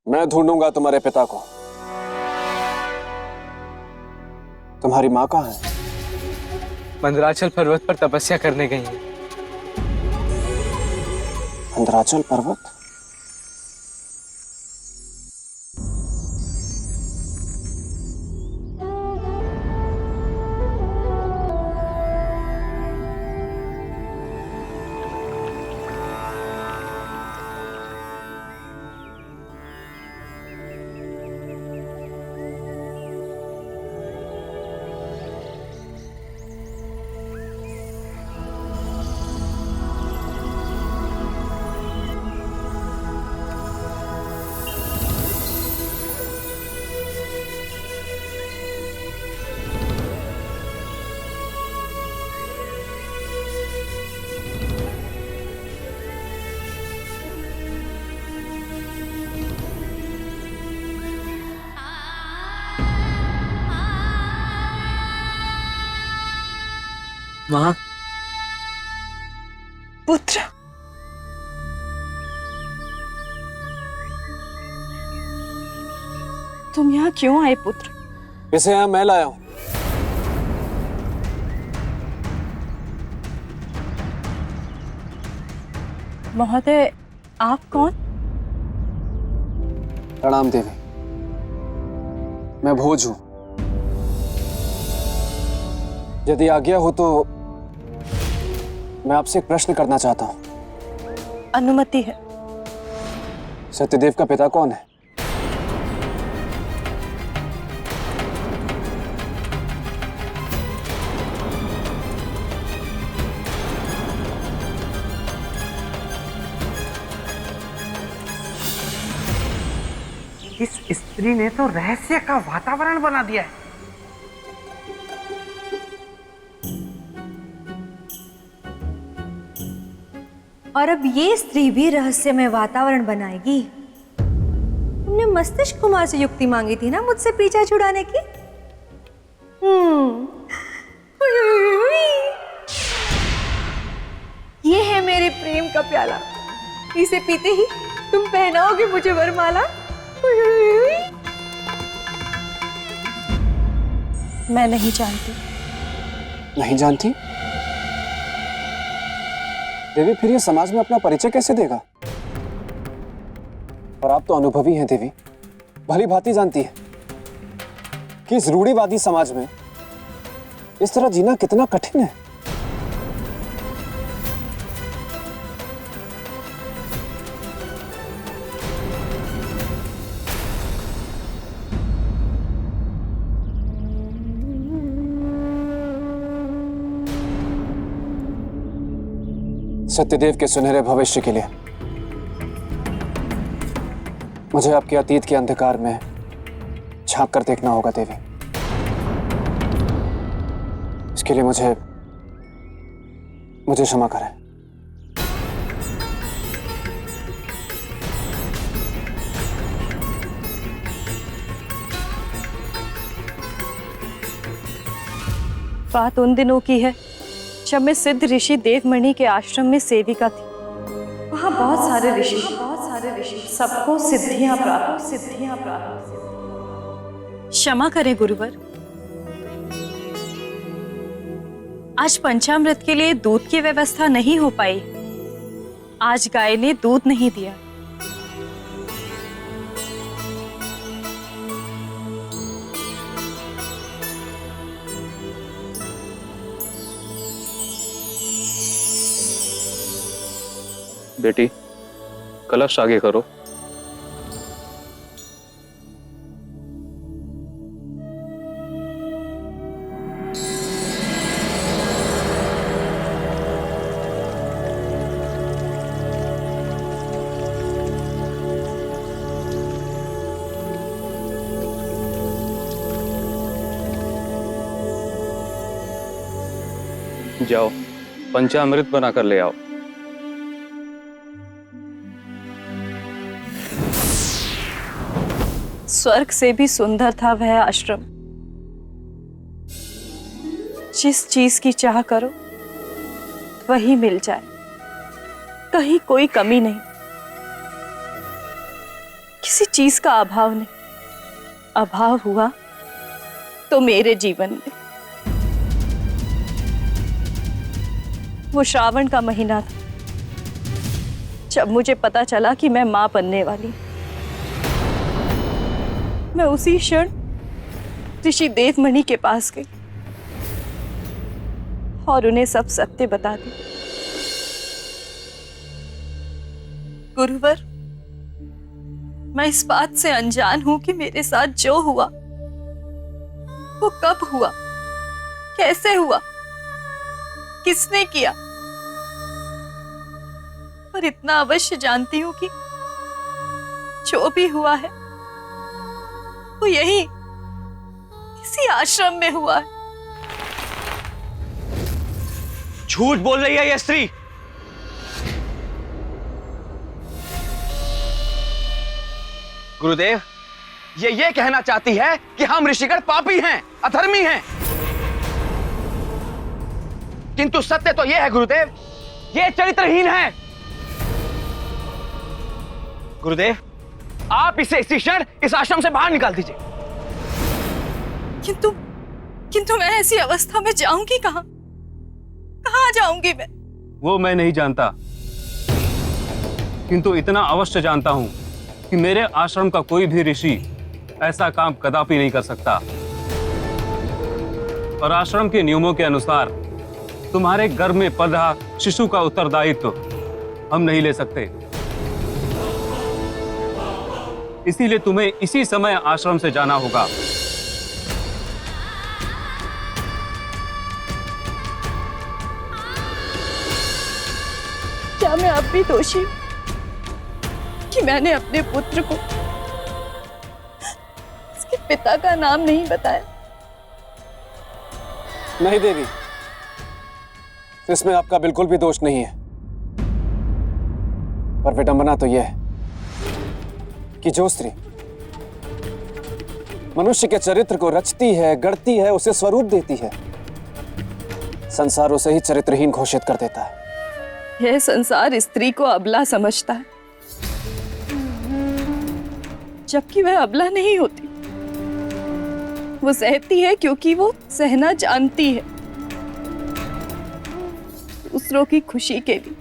मैं ढूंढूंगा तुम्हारे पिता को। तुम्हारी माँ कहाँ है? मंदराचल पर्वत पर तपस्या करने गई है। मंदराचल पर्वत? माँ, पुत्र, तुम यहाँ क्यों आए पुत्र? इसे यहाँ मैं लाया हूं। महोदय, आप कौन? प्रणाम देवी, मैं भोज हूं। यदि आज्ञा हो तो मैं आपसे एक प्रश्न करना चाहता हूं। अनुमति है। सत्यदेव का पिता कौन है? इस स्त्री ने तो रहस्य का वातावरण बना दिया है। और अब ये स्त्री भी रहस्यमय वातावरण बनाएगी। तुमने मस्तिष्क कुमार से युक्ति मांगी थी ना मुझसे पीछा छुड़ाने की। ये है मेरे प्रेम का प्याला, इसे पीते ही तुम पहनाओगे मुझे वरमाला। मैं नहीं जानती। नहीं जानती? देवी, फिर ये समाज में अपना परिचय कैसे देगा? और आप तो अनुभवी हैं देवी, भली भांति जानती है कि इस रूढ़िवादी समाज में इस तरह जीना कितना कठिन है। सत्यदेव के सुनहरे भविष्य के लिए मुझे आपके अतीत के अंधकार में झांक कर देखना होगा देवी। इसके लिए मुझे क्षमा करें। बात उन दिनों की है जब मैं सिद्ध ऋषि देवमणि के आश्रम में सेविका थी। वहाँ बहुत सारे ऋषि, सबको सिद्धियां प्राप्त। क्षमा करें गुरुवर, आज पंचामृत के लिए दूध की व्यवस्था नहीं हो पाई। आज गाय ने दूध नहीं दिया। बेटी, कलश आगे करो। जाओ, पंचामृत बनाकर ले आओ। स्वर्ग से भी सुंदर था वह आश्रम। जिस चीज की चाह करो वही मिल जाए, कहीं कोई कमी नहीं। किसी चीज का अभाव नहीं। अभाव हुआ तो मेरे जीवन में। वो श्रावण का महीना था जब मुझे पता चला कि मैं मां बनने वाली हूं। मैं उसी क्षण ऋषि देवमणि के पास गई और उन्हें सब सत्य बता दी। गुरुवर, मैं इस बात से अनजान हूं कि मेरे साथ जो हुआ वो कब हुआ, कैसे हुआ, किसने किया, पर इतना अवश्य जानती हूं कि जो भी हुआ है वो यही इसी आश्रम में हुआ है। झूठ बोल रही है ये स्त्री। गुरुदेव, ये कहना चाहती है कि हम ऋषिगण पापी हैं, अधर्मी हैं। किंतु सत्य तो यह है गुरुदेव, ये चरित्रहीन है। गुरुदेव, आप इसे इसी क्षण इस आश्रम से बाहर निकाल दीजिए। किंतु मैं ऐसी अवस्था में जाऊंगी कहां? कहां जाऊंगी मैं? वो मैं नहीं जानता, किंतु इतना अवश्य जानता हूं कि मेरे आश्रम का कोई भी ऋषि ऐसा काम कदापि नहीं कर सकता। और आश्रम के नियमों के अनुसार तुम्हारे गर्भ में पल रहा शिशु का उत्तरदायित्व हम नहीं ले सकते। इसीलिए तुम्हें इसी समय आश्रम से जाना होगा। क्या मैं अब भी दोषी हूं कि मैंने अपने पुत्र को उसके पिता का नाम नहीं बताया? नहीं देवी, इसमें आपका बिल्कुल भी दोष नहीं है। पर विडंबना तो यह है कि जो स्त्री मनुष्य के चरित्र को रचती है, गढ़ती है, उसे स्वरूप देती है, संसार उसे ही चरित्रहीन घोषित कर देता है। यह संसार स्त्री को अबला समझता है, जबकि वह अबला नहीं होती। वो सहती है क्योंकि वो सहना जानती है, दूसरों की खुशी के लिए।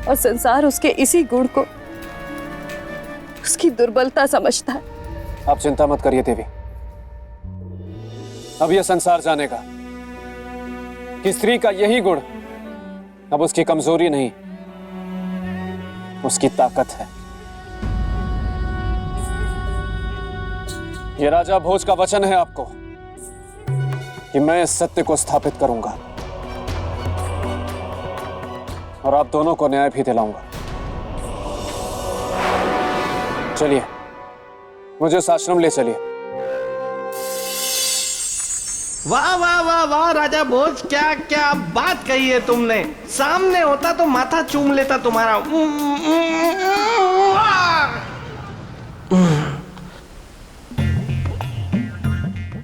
और संसार उसके इसी गुण को उसकी दुर्बलता समझता है। आप चिंता मत करिए देवी, अब यह संसार जानेगा कि स्त्री का यही गुण अब उसकी कमजोरी नहीं, उसकी ताकत है। यह राजा भोज का वचन है आपको कि मैं इस सत्य को स्थापित करूंगा और आप दोनों को न्याय भी दिलाऊंगा। चलिए, मुझे उस आश्रम ले चलिए। वाह वाह वाह वाह राजा भोज, क्या क्या बात कही है तुमने। सामने होता तो माथा चूम लेता तुम्हारा।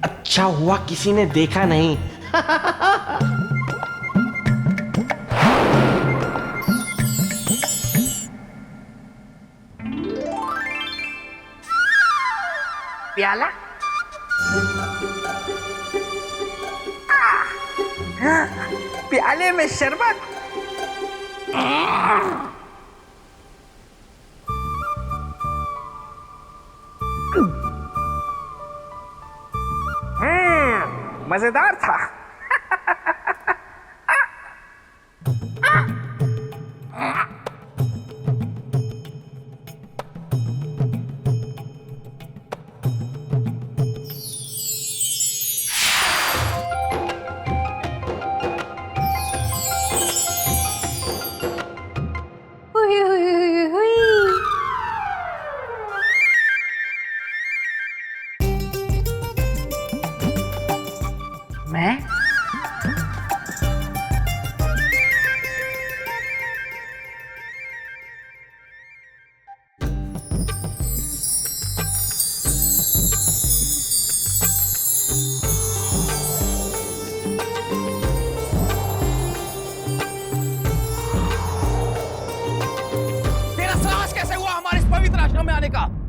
अच्छा हुआ किसी ने देखा नहीं। प्याला? प्याले में शरबत। मजेदार था। हुई हुई हुई हुई। मैं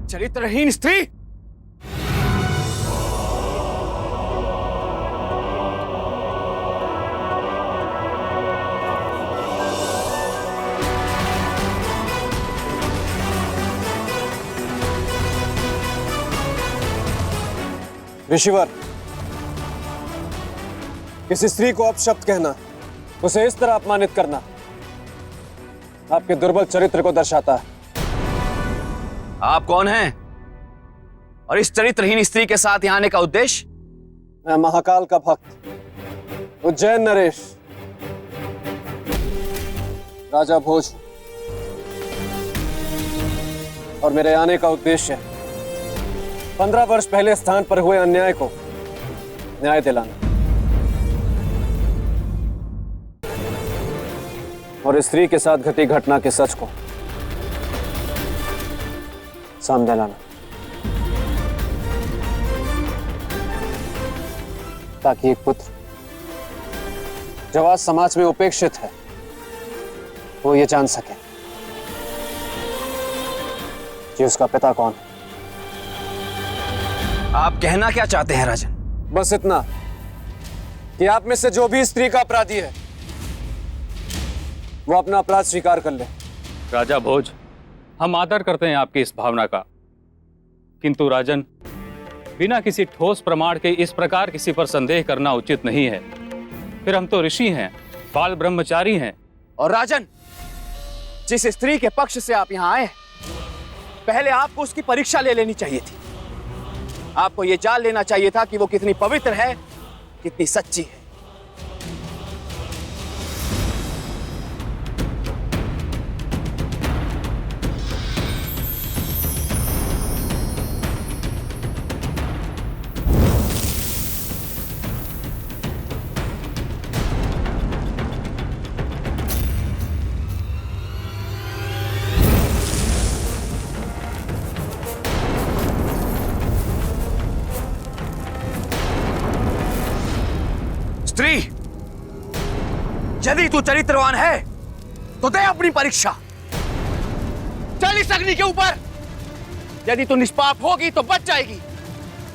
चरित्रहीन स्त्री। ऋषिवर, किसी स्त्री को अपशब्द कहना, उसे इस तरह अपमानित करना आपके दुर्बल चरित्र को दर्शाता है। आप कौन हैं? और इस चरित्रहीन स्त्री के साथ यहाँ आने का उद्देश्य? मैं महाकाल का भक्त उज्जैन नरेश, राजा भोज, और मेरे आने का उद्देश्य 15 वर्ष पहले स्थान पर हुए अन्याय को न्याय दिलाना और स्त्री के साथ घटी घटना के सच को सामने लाना, ताकि एक पुत्र जो आज समाज में उपेक्षित है वो ये जान सके कि उसका पिता कौन है। आप कहना क्या चाहते हैं राजन? बस इतना कि आप में से जो भी स्त्री का अपराधी है वो अपना अपराध स्वीकार कर ले। राजा भोज, हम आदर करते हैं आपकी इस भावना का, किंतु राजन, बिना किसी ठोस प्रमाण के इस प्रकार किसी पर संदेह करना उचित नहीं है। फिर हम तो ऋषि हैं, बाल ब्रह्मचारी हैं। और राजन, जिस स्त्री के पक्ष से आप यहाँ आए, पहले आपको उसकी परीक्षा ले लेनी चाहिए थी। आपको यह जान लेना चाहिए था कि वो कितनी पवित्र है, कितनी सच्ची है। स्त्री, यदि तू चरित्रवान है तो दे अपनी परीक्षा। चल इस अग्नि के ऊपर। यदि तू निष्पाप होगी तो बच जाएगी,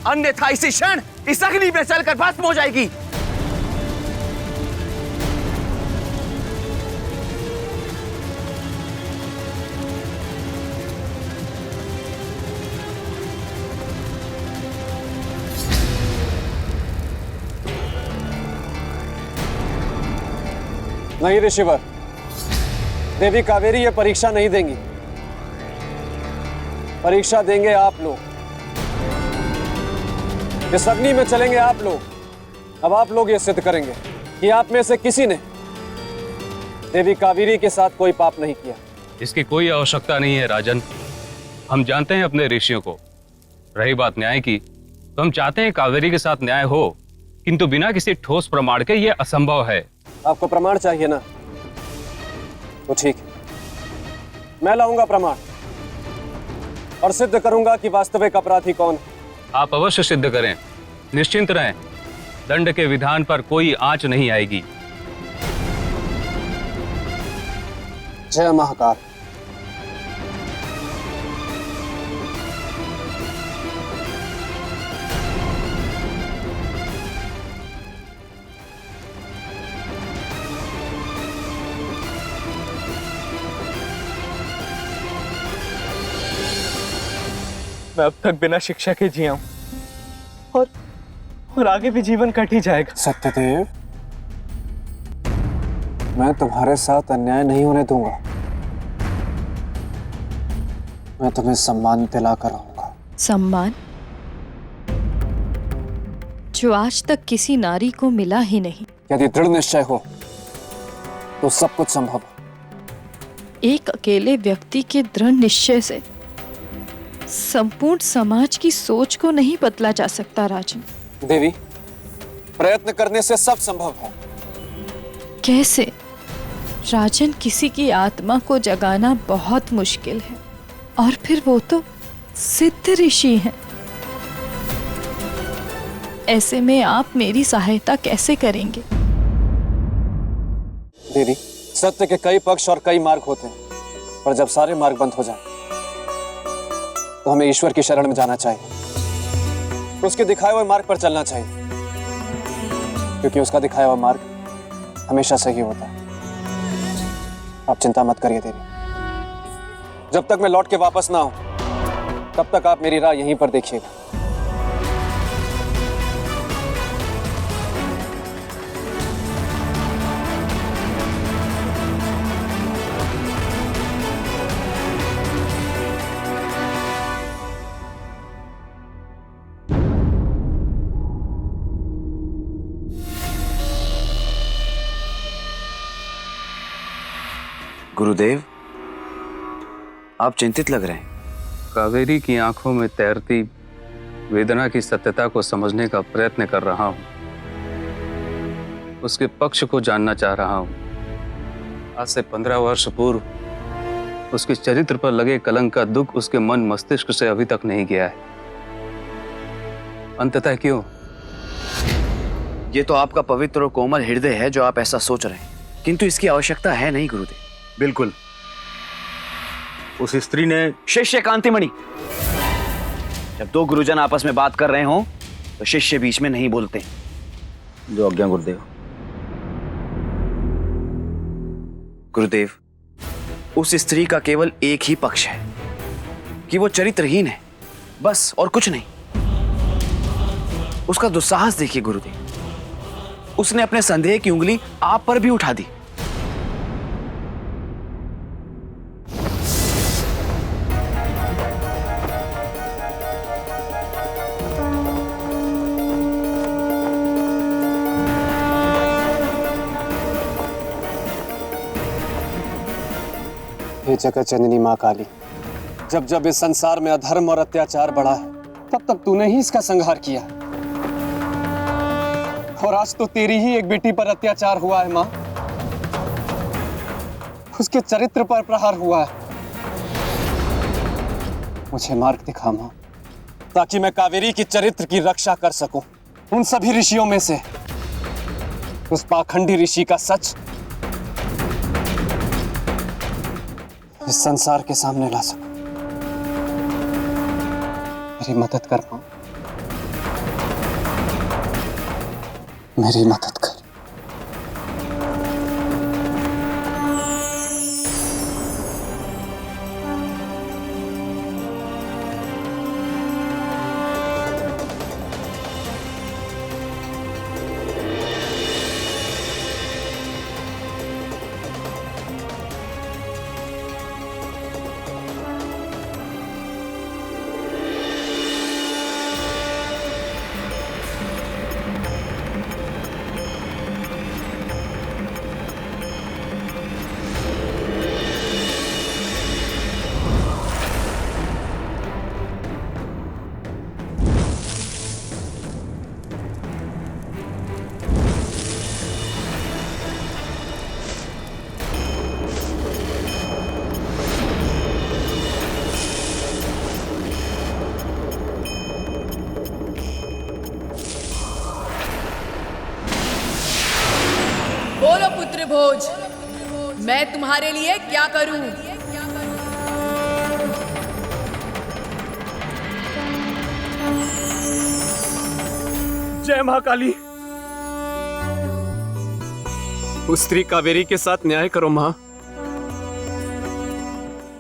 अन्यथा इसी क्षण इस अग्नि में चलकर भस्म हो जाएगी। नहीं ऋषिवर, देवी कावेरी ये परीक्षा नहीं देंगी। परीक्षा देंगे आप लोग। इस अग्नि में चलेंगे आप लोग। अब आप लोग ये सिद्ध करेंगे कि आप में से किसी ने देवी कावेरी के साथ कोई पाप नहीं किया। इसकी कोई आवश्यकता नहीं है राजन, हम जानते हैं अपने ऋषियों को। रही बात न्याय की, तो हम चाहते हैं कावेरी के साथ न्याय हो, किंतु बिना किसी ठोस प्रमाण के यह असंभव है। आपको प्रमाण चाहिए ना, तो ठीक है, मैं लाऊंगा प्रमाण और सिद्ध करूंगा कि वास्तविक अपराधी कौन है। आप अवश्य सिद्ध करें, निश्चिंत रहें, दंड के विधान पर कोई आंच नहीं आएगी। जय महाकाल। मैं अब तक बिना शिक्षा के जिया हूं और आगे भी जीवन कट ही जाएगा। सत्यदेव, मैं तुम्हारे साथ अन्याय नहीं होने दूंगा। मैं तुम्हें सम्मान दिलाकर रहूंगा। सम्मान जो आज तक किसी नारी को मिला ही नहीं। यदि दृढ़ निश्चय हो तो सब कुछ संभव है। एक अकेले व्यक्ति के दृढ़ निश्चय से संपूर्ण समाज की सोच को नहीं बदला जा सकता राजन। देवी, प्रयत्न करने से सब संभव है। कैसे? राजन, किसी की आत्मा को जगाना बहुत मुश्किल है, और फिर वो तो सिद्ध ऋषि हैं। ऐसे में आप मेरी सहायता कैसे करेंगे? देवी, सत्य के कई पक्ष और कई मार्ग होते हैं, पर जब सारे मार्ग बंद हो जाए तो हमें ईश्वर की शरण में जाना चाहिए, उसके दिखाए हुए मार्ग पर चलना चाहिए, क्योंकि उसका दिखाया हुआ मार्ग हमेशा सही होता है। आप चिंता मत करिए देवी, जब तक मैं लौट के वापस ना आऊं तब तक आप मेरी राह यहीं पर देखिएगा। गुरुदेव, आप चिंतित लग रहे हैं। कावेरी की आंखों में तैरती वेदना की सत्यता को समझने का प्रयत्न कर रहा हूं, उसके पक्ष को जानना चाह रहा हूं। आज से 15 वर्ष पूर्व उसके चरित्र पर लगे कलंक का दुख उसके मन मस्तिष्क से अभी तक नहीं गया है। अंततः क्यों? ये तो आपका पवित्र और कोमल हृदय है जो आप ऐसा सोच रहे हैं, किंतु इसकी आवश्यकता है नहीं गुरुदेव। बिल्कुल, उस स्त्री ने शिष्य कांतिमणि, जब दो गुरुजन आपस में बात कर रहे हो तो शिष्य बीच में नहीं बोलते। जो आज्ञा गुरुदेव। गुरुदेव, उस स्त्री का केवल एक ही पक्ष है कि वो चरित्रहीन है, बस, और कुछ नहीं। उसका दुस्साहस देखिए गुरुदेव, उसने अपने संदेह की उंगली आप पर भी उठा दी। हे जगत जननी माँ काली, जब जब इस संसार में अधर्म और अत्याचार बढ़ा है तब तब तूने ही इसका संहार किया, और आज तो तेरी ही एक बेटी पर अत्याचार हुआ है माँ, उसके चरित्र पर प्रहार हुआ है। मुझे मार्ग दिखा माँ, ताकि मैं कावेरी की चरित्र की रक्षा कर सकूं, उन सभी ऋषियों में से उस पाखंडी ऋषि का सच इस संसार के सामने ला सकूं। मेरी मदद कर मां, मेरी मदद कर। बोलो पुत्र भोज, मैं तुम्हारे लिए क्या करूं? जय महाकाली। उस स्त्री कावेरी के साथ न्याय करो मां,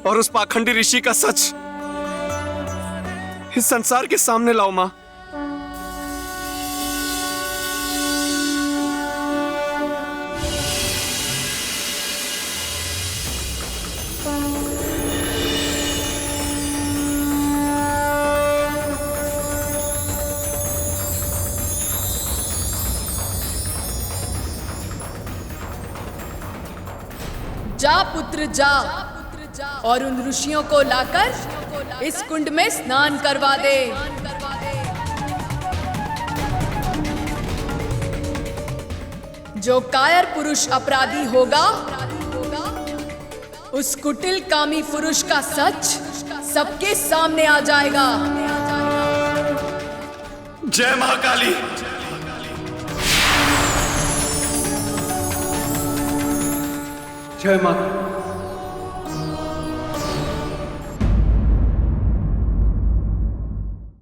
और उस पाखंडी ऋषि का सच इस संसार के सामने लाओ मां। जा पुत्र जा, और उन ऋषियों को लाकर इस कुंड में स्नान करवा दे। जो कायर पुरुष अपराधी होगा, उस कुटिल कामी पुरुष का सच सबके सामने आ जाएगा। जय महाकाली। जय माता।